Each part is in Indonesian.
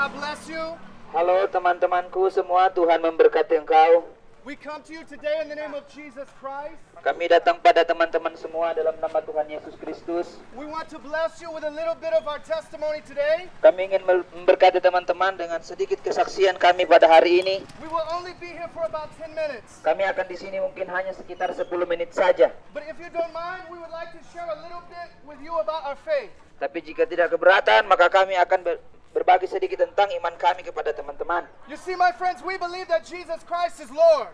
God bless you. Halo teman-temanku semua, Tuhan memberkati engkau. We come to you today in the name of Jesus Christ. Kami datang pada teman-teman semua dalam nama Tuhan Yesus Kristus. We want to bless you with a little bit of our testimony today. Kami ingin memberkati teman-teman dengan sedikit kesaksian kami pada hari ini. We will only be here for about 10 minutes. Kami akan di sini mungkin hanya sekitar 10 menit saja. But if you don't mind, we would like to share a little bit with you about our faith. Tapi jika tidak keberatan, maka kami akan berbagi sedikit tentang iman kami kepada teman-teman. You see, my friends, we believe that Jesus Christ is Lord.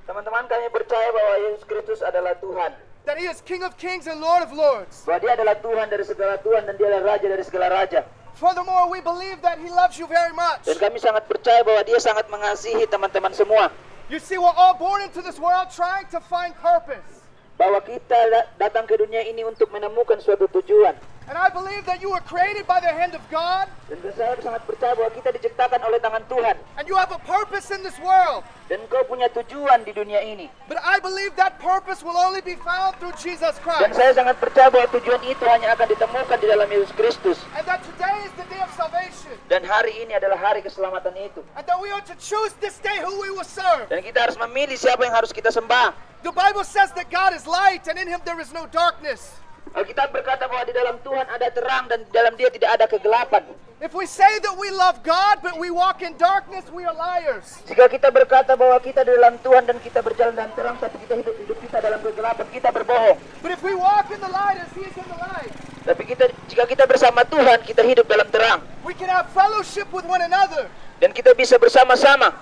Teman-teman, kami percaya bahwa Yesus Kristus adalah Tuhan. That He is King of Kings and Lord of Lords. Bahwa Dia adalah Tuhan dari segala Tuhan dan Dia adalah Raja dari segala Raja. Furthermore, we believe that He loves you very much. Dan kami sangat percaya bahwa Dia sangat mengasihi teman-teman semua. You see, we're all born into this world trying to find purpose. Bahwa kita datang ke dunia ini untuk menemukan suatu tujuan. And I believe that you were created by the hand of God. Dan saya sangat percaya bahwa kita diciptakan oleh tangan Tuhan. And you have a purpose in this world. Dan kau punya tujuan di dunia ini. But I believe that purpose will only be found through Jesus Dan Christ. saya sangat percaya bahwa tujuan itu hanya akan ditemukan di dalam Yesus Kristus. And that today is the day of salvation. Dan hari ini adalah hari keselamatan itu. And that we are to choose this day who we will serve. Dan kita harus memilih siapa yang harus kita sembah. The Bible says that God is light and in Him there is no darkness. Alkitab berkata bahwa di dalam Tuhan ada terang dan di dalam Dia tidak ada kegelapan. If we say that we love God but we walk in darkness, we are liars. Jika kita berkata bahwa kita di dalam Tuhan dan kita berjalan dalam terang, tapi kita hidup kita dalam kegelapan, kita berbohong. But if we walk in the light as He is in the light, Tapi jika kita bersama Tuhan, kita hidup dalam terang. we can have fellowship with one another. Dan kita bisa bersama-sama.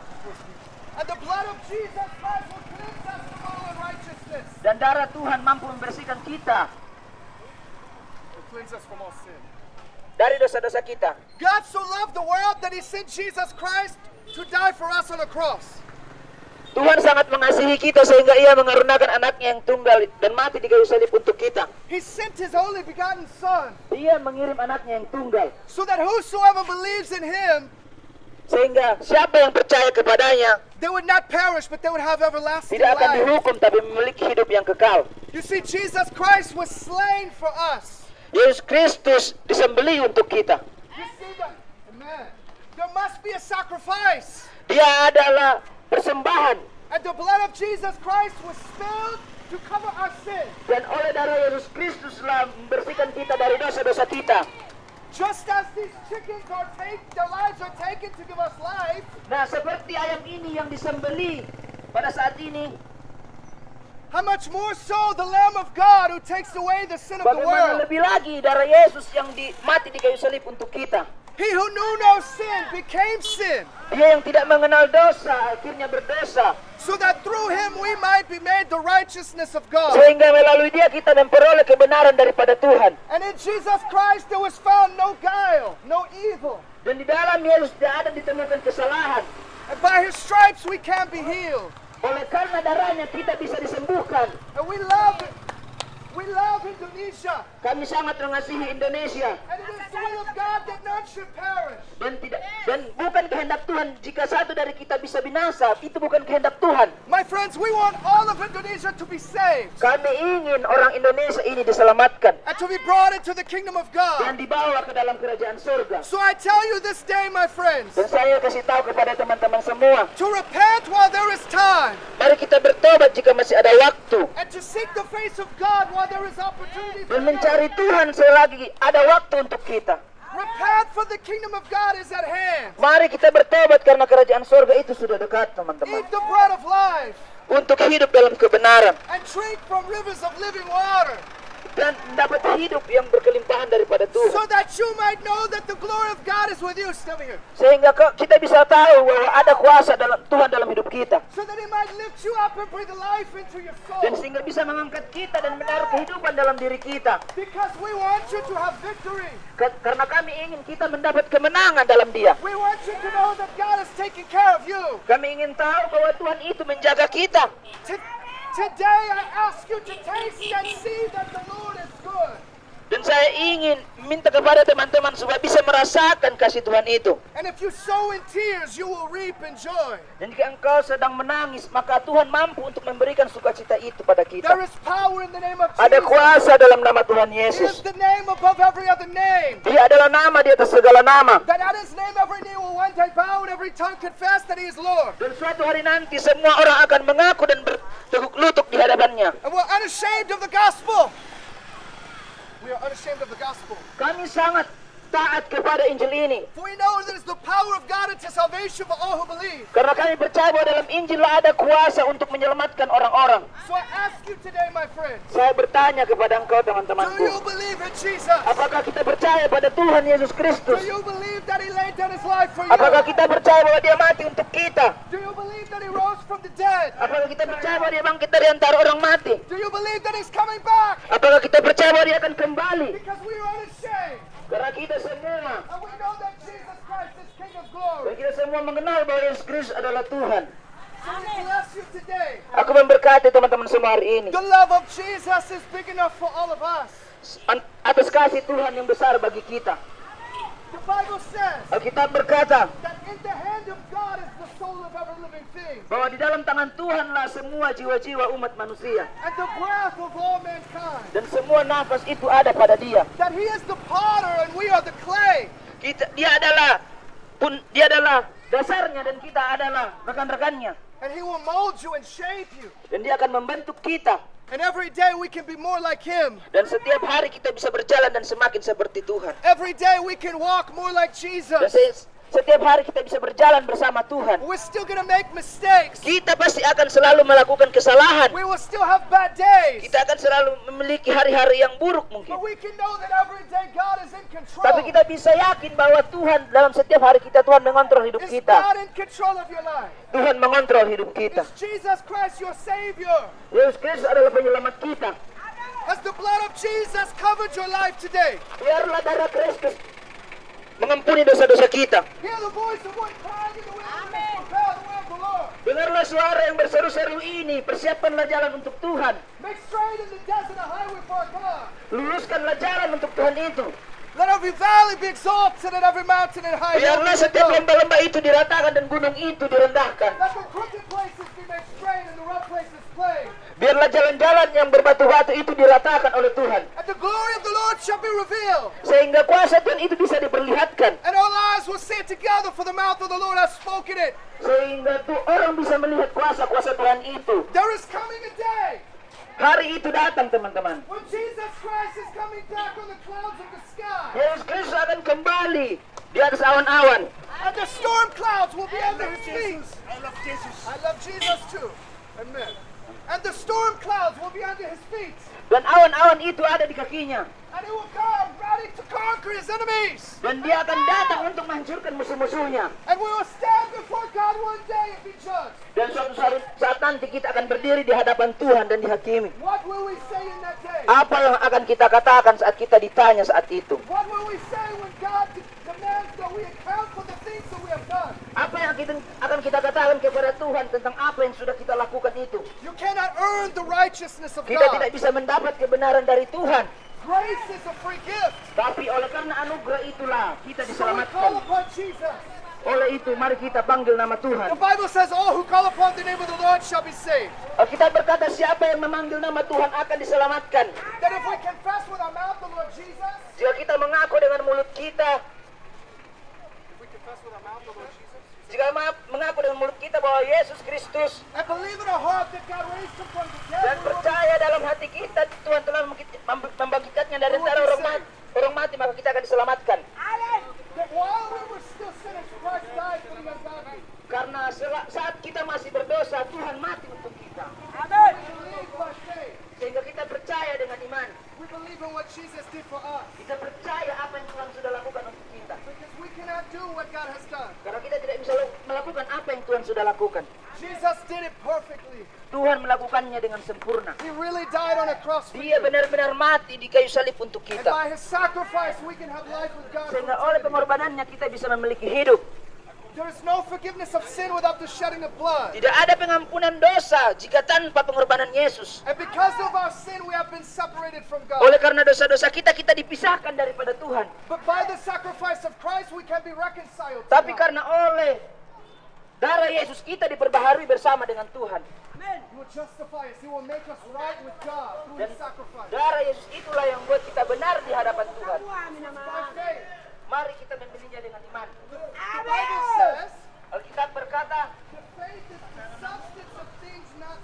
And the blood of Jesus Christ will cleanse us from all unrighteousness. Dan darah Tuhan mampu membersihkan kita Will cleanse us from all sin. dari dosa-dosa kita. God so loved the world that He sent Jesus Christ to die for us on a cross. Tuhan sangat mengasihi kita sehingga Ia mengaruniakan anaknya yang tunggal dan mati di kayu salib untuk kita. He sent His only begotten Son Dia mengirim anaknya yang tunggal so that whosoever believes in Him, sehingga siapa yang percaya kepadanya they would not perish but they would have everlasting tidak akan life. dihukum tapi memiliki hidup yang kekal. You see, Jesus Christ was slain for us. Yesus Kristus disembelih untuk kita. You see that? Amen. There must be a sacrifice. Dia adalah persembahan. And the blood of Jesus Christ was spilled to cover our sin. Dan oleh darah Yesus Kristus telah membersihkan kita dari dosa-dosa kita. Just as these chickens are their lives are taken to give us life, Nah, seperti ayam ini yang disembelih pada saat ini, how much more so the Lamb of God who takes away the sin of the bagaimana world. lebih lagi darah Yesus yang mati di kayu salib untuk kita. He who knew no sin became sin, Dia yang tidak mengenal dosa akhirnya berdosa, so that through Him we might be made the righteousness of God. sehingga melalui Dia kita memperoleh kebenaran daripada Tuhan. And in Jesus Christ there was found no guile, no evil. Dan di dalam Yesus tidak ada ditemukan kesalahan. And by His stripes we can be healed. Oleh karena darahnya kita bisa disembuhkan. And we love Indonesia. Kami sangat mengasihi Indonesia. And it is the will of God that none should perish. Dan bukan kehendak Tuhan jika satu dari kita bisa binasa. Itu bukan kehendak Tuhan. My friends, we want all of Indonesia to be saved Kami ingin orang Indonesia ini diselamatkan and to be brought into the kingdom of dan God. dibawa ke dalam kerajaan surga. So I tell you this day, my friends, Dan saya kasih tahu kepada teman-teman semua, to repent while there is time mari kita bertobat jika masih ada waktu. and to seek the face of God while there is opportunity for Dan you. mencari Tuhan selagi ada waktu untuk kita. Repent, for the kingdom of God is at hand. Mari kita bertobat karena kerajaan surga itu sudah dekat, teman-teman. Eat the bread of life Untuk hidup dalam kebenaran and drink from rivers of living water, dan dapat hidup yang berkelimpahan daripada Tuhan. so that you might know that the glory of God is with you. Still here. Sehingga kita bisa tahu bahwa ada kuasa dalam Tuhan dalam hidup kita. So that He might lift you up and breathe life into your Dan soul. sehingga bisa mengangkat kita dan menaruh kehidupan dalam diri kita. Because we want you to have victory. Karena kami ingin kita mendapat kemenangan dalam Dia. We want you to know that God is taking care of you. Kami ingin tahu bahwa Tuhan itu menjaga kita. Today I ask you to taste and see that the Lord is good. Dan saya ingin minta kepada teman-teman supaya bisa merasakan kasih Tuhan itu. And if you sow in tears, you will reap in joy. Dan jika engkau sedang menangis, maka Tuhan mampu untuk memberikan sukacita itu pada There kita. is power in the name of Ada Jesus. kuasa dalam nama Tuhan It Yesus. is the name above every other name. Dia adalah nama di atas segala nama. That at his name every knee will one day bow and every tongue confess that he is Lord. Dan suatu hari nanti semua orang akan mengaku dan bertekuk lutut di hadapannya. And we're unashamed of the gospel. We are unashamed of the gospel. Kami sangat taat kepada Injil ini. For we know that it is the power of God unto salvation for all who believe. Karena kami percaya bahwa dalam Injil ada kuasa untuk menyelamatkan orang-orang. So I ask you today, my friends, Saya bertanya kepada engkau do you teman-temanku. believe in Jesus? Apakah kita percaya pada Tuhan Yesus Do Kristus? you believe that he laid down his life for you? Apakah kita percaya bahwa dia mati untuk kita? Do you believe that he rose from the dead? Apakah kita percaya bahwa dia bangkit dari antara orang mati? Do you believe that he's coming back? Apakah kita percaya bahwa dia akan kembali? Because we are unashamed. Karena kita semua, And we know that Jesus Christ is King of dan glory. kita semua mengenal bahwa Yesus Kristus adalah Tuhan. So we bless you today. Aku memberkati teman-teman semua hari ini. The love of Jesus is big enough for all of us. Atas kasih Tuhan yang besar bagi kita. The Bible says Alkitab berkata that in the hand of God is the soul of every living thing, bahwa di dalam tangan Tuhanlah semua jiwa-jiwa umat manusia. and the breath of all mankind. Dan semua nafas itu ada pada dia. That he is the potter and we are the clay. Dia adalah dasarnya dan kita adalah rekan-rekannya. And he will mold you and shape you. Dan dia akan membentuk kita. And every day we can be more like him. Dan setiap hari kita bisa berjalan dan semakin seperti Tuhan. Every day we can walk more like Dan Jesus. setiap hari kita bisa berjalan bersama Tuhan. We're still going to make mistakes. Kita pasti akan selalu melakukan kesalahan. We will still have bad days. Kita akan selalu memiliki hari-hari yang buruk mungkin. But we can know that every day God is in control. Tapi kita bisa yakin bahwa Tuhan dalam setiap hari kita, Tuhan mengontrol hidup Is kita. God in control of your life? Tuhan mengontrol hidup kita. Is Jesus Christ your Savior? Yesus Kristus adalah penyelamat kita. Has the blood of Jesus covered your life today? Biarlah darah Kristus mengampuni dosa-dosa kita. Hear the voice of one crying in the wilderness, prepare the way of the Lord. Dengarlah suara yang berseru-seru ini, persiapkanlah jalan untuk Tuhan. Make straight in the desert a highway for our God. Luluskanlah jalan untuk Tuhan itu. Let every valley be exalted and every mountain and high hill Biarlah be setiap built. lembah-lembah itu diratakan dan gunung itu direndahkan. Let the crooked places be made straight and the rough places plain. Biarlah jalan-jalan yang berbatu-batu itu diratakan oleh Tuhan. And the glory of the Lord shall be revealed. Sehingga kuasa Tuhan itu bisa diperlihatkan. And all eyes will see it together, for the mouth of the Lord has spoken it. Sehingga orang bisa melihat kuasa-kuasa Tuhan itu. There is coming a day Hari itu datang teman-teman. when Jesus Christ is coming back on the clouds of the sky. Yesus Kristus akan kembali di atas awan-awan. And the storm clouds will be under his feet. I love Jesus. I love Jesus too. Amen. And the storm clouds will be under his feet. Dan awan-awan itu ada di kakinya. And he will come ready to conquer his enemies. Dan dia akan datang untuk menghancurkan musuh-musuhnya. And we will stand before God one day and be judged. Dan suatu saat nanti kita akan berdiri di hadapan Tuhan dan dihakimi. What will we say in that day? Apa yang akan kita katakan saat kita ditanya saat itu? What will we say when God demands that we account for the things that we have done? Apa yang akan kita katakan kepada Tuhan tentang apa yang sudah kita lakukan itu? You cannot earn the righteousness of Kita tidak God. bisa mendapat kebenaran dari Tuhan. Grace is a free gift. Tapi oleh karena anugerah itulah kita So we diselamatkan. call upon Jesus. Oleh itu mari kita panggil nama Tuhan. The Bible says all who call upon the name of the Lord shall be saved. Alkitab berkata siapa yang memanggil nama Tuhan akan diselamatkan. That if we confess with our mouth the Lord Jesus, Jika kita mengaku dengan mulut kita, if we confess with our mouth the Lord Jesus, jika mengaku dengan mulut kita bahwa Yesus Kristus and believe in our heart that God raised him from the dead, dan we will be percaya dalam hati kita Tuhan telah membangkitkannya dari antara orang mati, maka kita akan diselamatkan. that while we were still sinners, Christ died for the ungodly. Karena saat kita masih berdosa, Tuhan mati untuk kita. We believe by faith. Sehingga kita percaya dengan iman. We believe in what Jesus did for us. Kita percaya apa yang Tuhan sudah lakukan untuk kita. Because we cannot do what God has done. Karena kita tidak bisa melakukan apa yang Tuhan sudah lakukan. Jesus did it perfectly. Tuhan melakukannya dengan sempurna. He really died on a cross for Dia you. benar-benar mati di kayu salib untuk And kita. by his sacrifice, we can have life with God. Sehingga oleh pengorbanannya kita bisa memiliki hidup. There is no forgiveness of sin without the shedding of blood. Tidak ada pengampunan dosa jika tanpa pengorbanan Yesus. And because of our sin, we have been separated from God. Oleh karena dosa-dosa kita, kita dipisahkan daripada Tuhan. But by the sacrifice of Christ, we can be reconciled to Tapi God. karena oleh darah Yesus kita diperbaharui bersama dengan Tuhan. He will justify us. He will make us right with God through Dan His sacrifice. darah Yesus itulah yang buat kita benar di hadapan Tuhan. By faith. Mari kita membelinya dengan iman. The Bible says, Alkitab berkata, the faith is the substance of things not...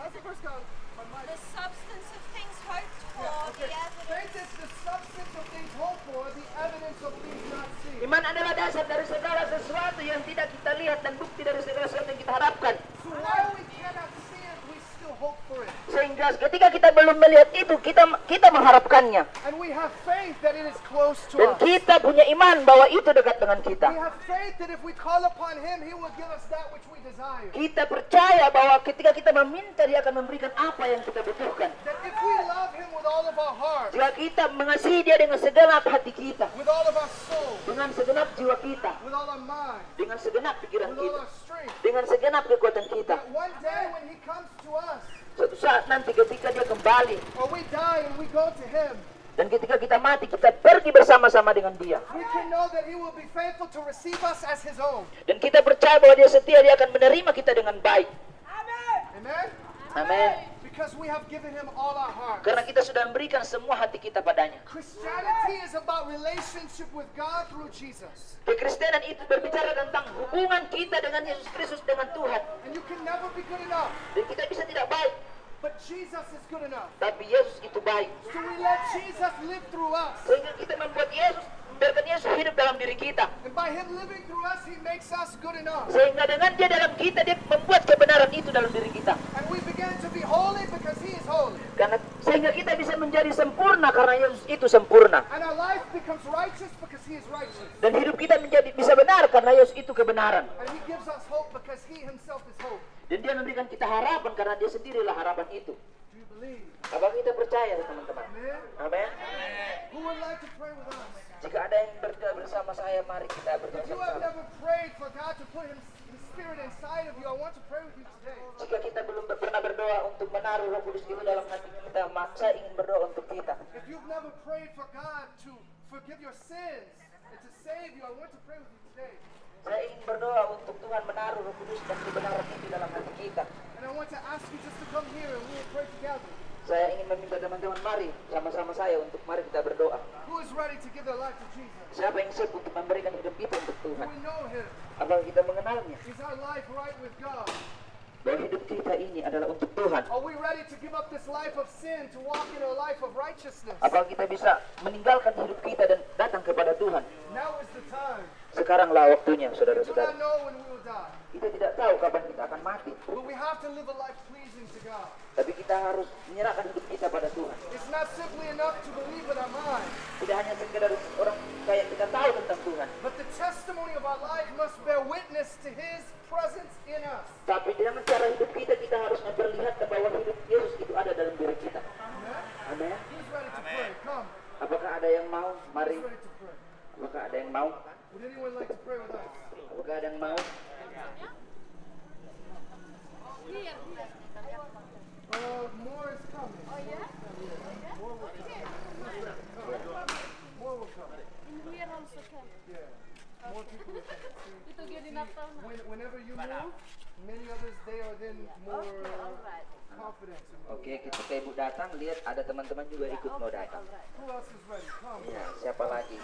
How's the verse go? My mind. The substance of things hoped for, Okay. the evidence. Faith is the substance of things hoped for, the evidence of things not seen. iman adalah dasar dari segala sesuatu yang tidak kita lihat dan bukti dari segala sesuatu yang kita harapkan. So while we cannot see it, we still hope for it. Sehingga ketika kita belum melihat itu, kita mengharapkannya. And we have faith that it is close to Dan us. kita punya iman bahwa itu dekat dengan kita. We have faith that if we call upon Him, He will give us that which we desire. Kita percaya bahwa ketika kita meminta, Dia akan memberikan apa yang kita butuhkan. That if we love Him with all of our heart, Jika kita mengasihi Dia dengan segenap hati kita, with all of our soul, dengan segenap jiwa kita, with all our mind, dengan segenap pikiran with all kita, our strength, dengan segenap kekuatan kita, that one day when He comes to us, suatu saat nanti ketika Dia kembali, or we die and we go to Him, dan ketika kita mati, kita pergi bersama-sama dengan Dia. we can know that He will be faithful to receive us as His own. Dan kita percaya bahwa Dia setia, Dia akan menerima kita dengan baik. Amen? Amin. Because we have given Him all our heart. Karena kita sudah memberikan semua hati kita padanya. Christianity is about relationship with God through Jesus. Kekristenan itu berbicara tentang hubungan kita dengan Yesus Kristus, dengan Tuhan. And you can never be good enough, Dan kita bisa tidak baik, but Jesus is good enough. tapi Yesus itu baik. So we let Jesus live through us. Sehingga kita membuat Yesus, membiarkan Yesus hidup dalam diri kita. And by Him living through us, He makes us good enough. Sehingga dengan Dia dalam kita, Dia membuat kebenaran itu dalam diri kita. And we begin to be holy because He is holy. Karena sehingga kita bisa menjadi sempurna karena Yesus itu sempurna. And our life becomes righteous because He is righteous. Dan hidup kita menjadi bisa benar karena Yesus itu kebenaran. And He gives us hope because He Himself is hope. Dan Dia memberikan kita harapan karena Dia sendirilah harapan itu. Do you believe? Apakah kita percaya, teman-teman? Amen? Amin. Who would like to pray with us? Jika ada yang berdoa bersama saya, mari kita berdoa If you have bersama. never prayed for God to put His Spirit inside of you, I want to pray with you today. Jika kita belum pernah berdoa untuk menaruh Roh Kudus itu dalam hati kita, maka saya ingin berdoa untuk kita. If you've never prayed for God to forgive your sins and to save you, I want to pray with you today. Saya ingin berdoa untuk Tuhan menaruh Roh Kudus dan kebenaran itu dalam hati kita. And I want to ask you just to come here and we will pray together. Saya ingin meminta teman-teman, mari sama-sama saya untuk mari kita berdoa. Who is ready to give their life to Jesus? Siapa yang siap untuk memberikan hidup kita untuk Do Tuhan? we know Him? Apakah kita mengenalnya? Is our life right with God? Bahwa hidup kita ini adalah untuk Tuhan. Are we ready to give up this life of sin to walk in a life of righteousness? Apakah kita bisa meninggalkan hidup kita dan datang kepada Tuhan? Now is the time. Sekaranglah waktunya, We do saudara-saudara. not know when we will die, Kita tidak tahu kapan kita akan mati. but we have to live a life pleasing to God. Tapi kita harus menyerahkan hidup kita pada Tuhan. It's not simply enough to believe with our mind, Tidak hanya sekedar orang kayak kita tahu tentang Tuhan. but the testimony of our life must bear witness to His presence in us. Tapi dengan cara hidup kita, kita harus memperlihatkan bahwa hidup Yesus itu ada dalam diri kita. Amen? Amin. Who's ready to pray? Come. Apakah ada yang mau? Mari. Who's ready to pray? Apakah ada yang mau? Would anyone like to pray with us? Apakah ada yang mau? More is coming. Oh, yeah? More will come. More will come. Here also can. Yeah. More people will come. See, Ito gini na to. whenever you move, many others, they are then more confident. in moving. Oke, ketika ibu datang, lihat ada teman-teman juga ikut mau datang. Who else is ready? Come. Ya, siapa lagi?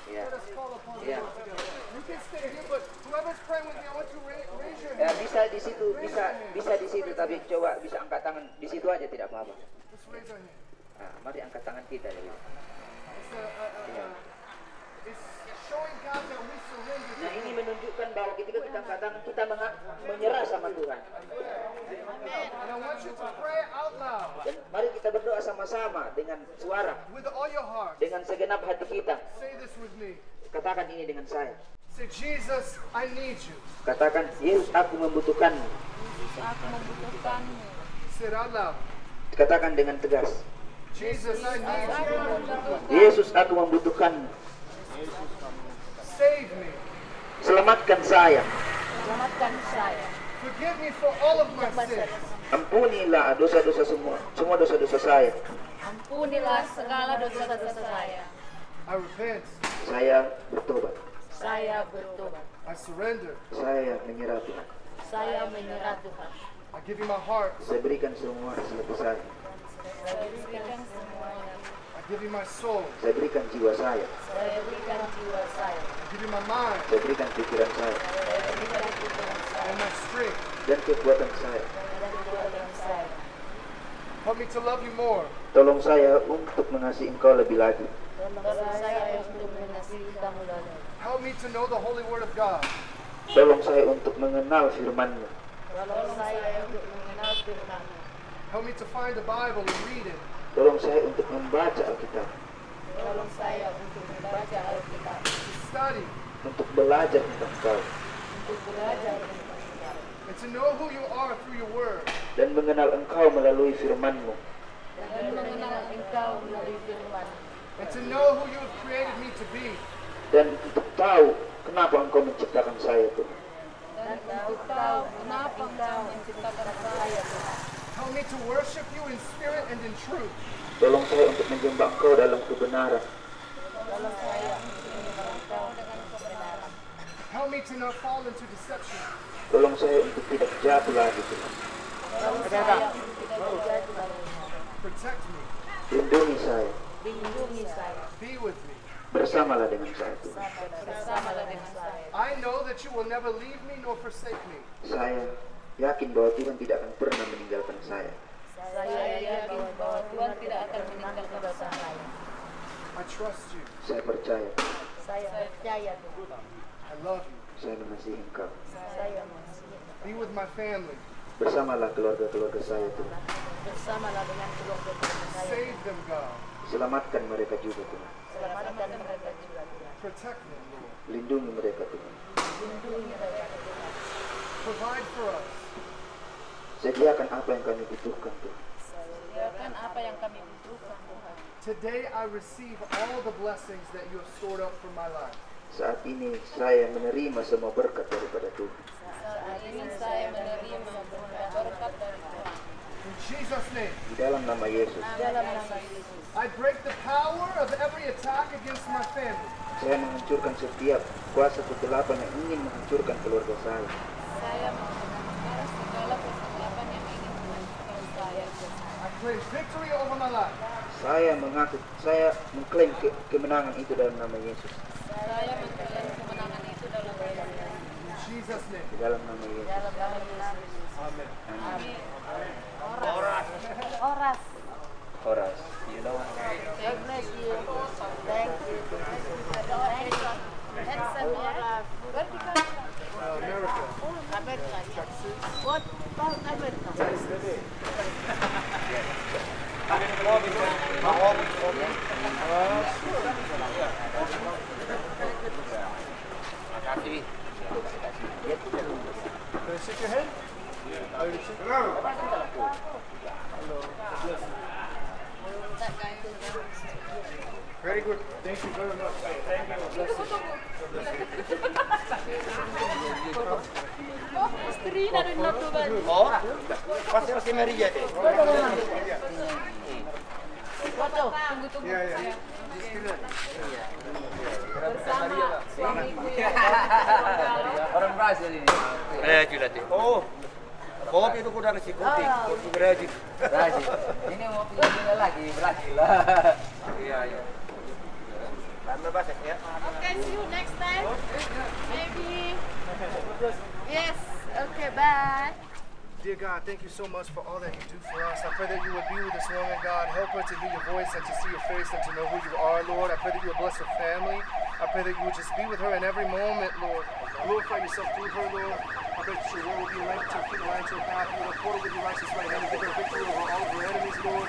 Ya, Let us call upon the Yeah. Lord together. You can stay here, but whoever's praying with me, I want you to raise your ya hand. bisa di situ, bisa di situ, tapi coba bisa angkat tangan di situ aja tidak apa-apa. Let's raise our hand. Nah, mari angkat tangan kita ya. It's showing God that we surrender to Nah, ini Him. menunjukkan bahwa ketika kita angkat tangan, kita menyerah sama Tuhan. And I want you to pray out loud Dan mari kita berdoa sama-sama dengan suara, with all your heart. dengan segenap hati kita. Say this with me. Katakan ini dengan saya. Say, Jesus, I need you. Katakan, Yesus, aku membutuhkanmu. Aku membutuhkanmu. Say it out loud. Katakan dengan tegas. Jesus, I need you. Aku membutuhkanmu. Yesus, aku membutuhkanmu. Save me. Selamatkan saya. Selamatkan saya. Forgive me for all of my sins. Ampunilah dosa-dosa semua dosa-dosa saya. Ampunilah segala dosa-dosa saya. I repent. Saya bertobat. Saya bertobat. I surrender. Saya menyerah Tuhan. Saya menyerah Tuhan. I give you my heart. Saya berikan semua selebih saya. Saya berikan semuanya. I give you my soul. Saya berikan jiwa saya. Saya berikan jiwa saya. I give you my mind Saya berikan pikiran saya Saya berikan pikiran saya and my strength. dan kekuatan saya. dan kekuatan saya. Help me to love you more. Tolong saya untuk mengasihi Engkau lebih lagi. Tolong saya untuk mengasihi kamu lagi. Help me to know the holy word of God. Tolong saya untuk mengenal firman-Mu. Tolong saya untuk mengenal firman-Mu. Help me to find the Bible and read it. Tolong saya untuk membaca Alkitab, Tolong saya untuk membaca Alkitab, To study untuk belajar tentang Engkau, untuk belajar tentang Engkau, and to know who you are through your word. dan mengenal Engkau melalui firman-Mu, dan mengenal Engkau melalui firman, And to know who you have created me to be. dan untuk tahu kenapa Engkau menciptakan saya, Tuhan. dan untuk tahu kenapa Engkau menciptakan saya, Tuhan. Help me to worship you in spirit and in truth. Tolong saya untuk menyembah Engkau dalam kebenaran. Tolong saya untuk menyembah Engkau dengan kebenaran. Help me to not fall into deception. Tolong saya untuk tidak jatuh lagi, Tuhan. Tolong saya untuk tidak jatuh lagi. Protect me. Lindungi saya, Lindungi saya, Be with me. bersamalah dengan saya, Tuhan. bersamalah dengan saya. I know that you will never leave me nor forsake me. Saya yakin bahwa Tuhan tidak akan pernah meninggalkan saya. Saya yakin bahwa Tuhan tidak akan meninggalkan saya. I trust you. Saya percaya, Saya percaya Tuhan. I love you. saya mengasihi Engkau. Saya mengasihi. Be with my family. Bersamalah keluarga-keluarga saya, Tuhan. Bersamalah dengan keluarga saya. Save them, God. Selamatkan mereka juga, Tuhan. Selamatkan mereka juga Tuhan. Protect them, Lord. Lindungi mereka, Tuhan. Lindungi mereka Tuhan. Provide for us. Sediakan apa yang kami butuhkan, Tuhan. Sediakan apa yang kami butuhkan Tuhan. Today I receive all the blessings that you have stored up for my life. Saat ini saya menerima semua berkat daripada Tuhan. Saat ini saya menerima semua berkat dari Tuhan. In Jesus' name, Di dalam nama Yesus, Dalam nama Yesus. I break the power of every attack against my family. saya menghancurkan setiap kuasa kegelapan yang ingin menghancurkan keluarga saya. Saya mengenal segala kegelapan yang ingin menghancurkan saya. I claim victory over my life. Saya mengklaim kemenangan itu dalam nama Yesus. Saya mengklaim kemenangan itu dalam nama Yesus. In Jesus' name, Di dalam nama Yesus. Dalam nama Yesus. amen. Amin. Oras. Horas. You know, God bless you. Thank you. Thank you. Handsome, yeah? Where did you come from? America. America. What about America? Can I shake your hand? Oh, you shake your hand? Hello. That guy. Very good. Thank you very much. Thank you. Bless you. Istri dari Natuban. Oh, pasti masih Maria deh. Foto. Tunggu. Yeah, yeah. Bersama suamiku yang Orang Brazil ini. Brazil deh. Oh, kopi itu udah nasi kopi. Kopi Brazil. Brazil. Ini mau pilih lagi Brazil lah. Iya, iya. Tambah banyak ya. Okay, see you next time. Maybe. Yes. Okay, bye. Dear God, thank you so much for all that you do for us. I pray that you would be with this woman, God. Help her to hear your voice and to see your face and to know who you are, Lord. I pray that you would bless her family. I pray that you would just be with her in every moment, Lord. Glorify yourself through her, Lord. I pray that your word will be a lamp to her feet, a light to her path. Lord, afford her with your righteous right hand and give her victory over all of her enemies, Lord.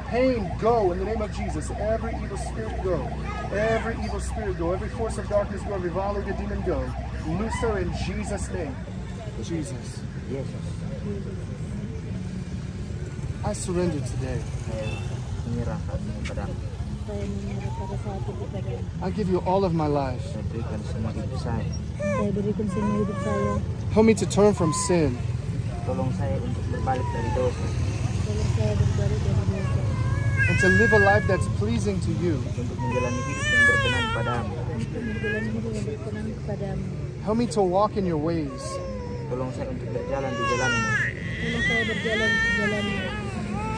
Pain, go in the name of Jesus. Every evil spirit, go. Every evil spirit, go. Every force of darkness, go. Every violent demon, go. Loose her in Jesus' name. Jesus. I surrender today. I give you all of my life. berikan semua hidup saya. Saya berikan semua hidup saya. Help me to turn from sin. Tolong saya untuk berbalik dari dosa. Tolong saya berbalik dari dosa. And to live a life that's pleasing to you. Untuk menjalani hidup yang berkenan padamu. Untuk menjalani hidup yang berkenan kepadamu. Help me to walk in your ways. Tolong saya untuk berjalan di jalan-Mu. Tolong saya berjalan di jalan-Mu.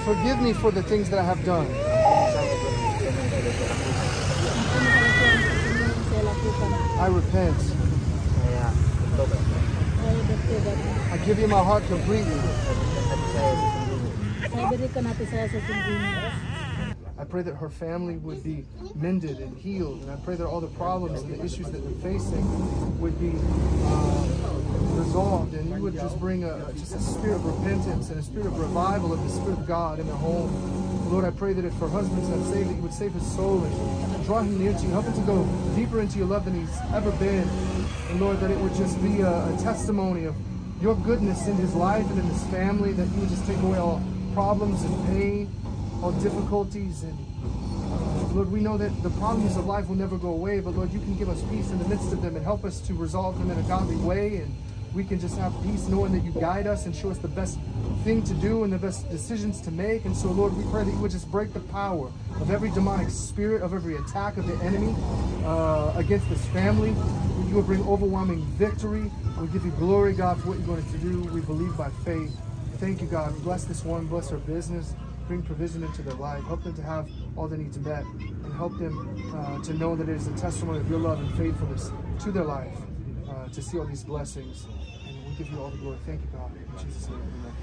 Forgive me for the things that I have done. Saya berdosa yang sudah saya lakukan. Ampuni saya semua yang saya lakukan. I repent. Saya bertobat. Saya bertobat. I give you my heart completely. Saya berikan hati saya sesungguhnya. I pray that her family would be mended and healed, and I pray that all the problems and the issues that they're facing would be resolved, and you would just bring just a spirit of repentance and a spirit of revival of the Spirit of God in their home. Lord, I pray that if her husband's not saved, that you would save his soul and draw him near to you. Help him to go deeper into your love than he's ever been. And Lord, that it would just be a testimony of your goodness in his life and in his family, that you would just take away all problems and pain, all difficulties. And Lord, we know that the problems of life will never go away, but Lord, you can give us peace in the midst of them and help us to resolve them in a godly way. And we can just have peace knowing that you guide us and show us the best thing to do and the best decisions to make. And so, Lord, we pray that you would just break the power of every demonic spirit, of every attack of the enemy against this family. You will bring overwhelming victory. We give you glory, God, for what you're going to do. We believe by faith. Thank you, God. Bless this one. Bless her business. Bring provision into their life. Help them to have all their needs met. And help them to know that it is a testimony of your love and faithfulness to their life, to see all these blessings. And we give you all the glory. Thank you, God. In Jesus' name, amen.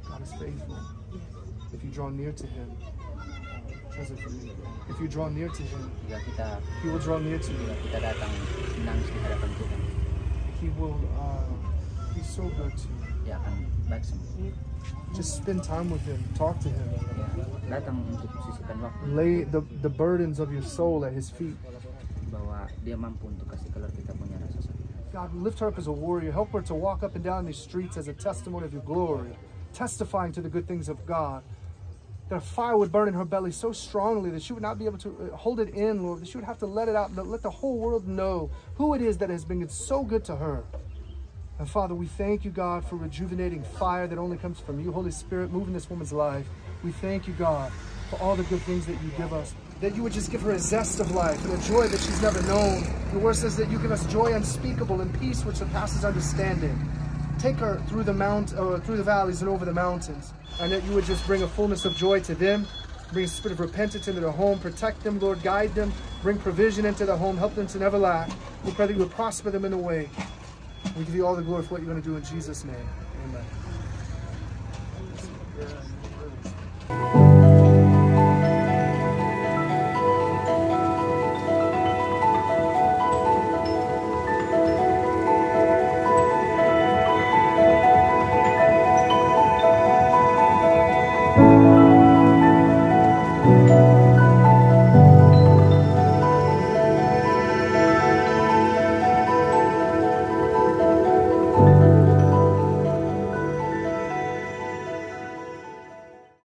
God is faithful. If you draw near to him, if you draw near to him, he will draw near to you. He will be so good to you. Just spend time with him. Talk to him. Lay the burdens of your soul at his feet. God, lift her up as a warrior. Help her to walk up and down these streets as a testimony of your glory, testifying to the good things of God. That a fire would burn in her belly so strongly that she would not be able to hold it in, Lord, that she would have to let it out, let the whole world know who it is that has been so good to her. And Father, we thank you, God, for rejuvenating fire that only comes from you. Holy Spirit, move in this woman's life. We thank you, God, for all the good things that you give us, that you would just give her a zest of life and a joy that she's never known. The word says that you give us joy unspeakable and peace which surpasses understanding. Take her through the valleys and over the mountains, and that you would just bring a fullness of joy to them, bring a spirit of repentance into their home, protect them, Lord, guide them, bring provision into their home, help them to never lack. We pray that you would prosper them in a way. We give you all the glory for what you're going to do in Jesus' name. Amen.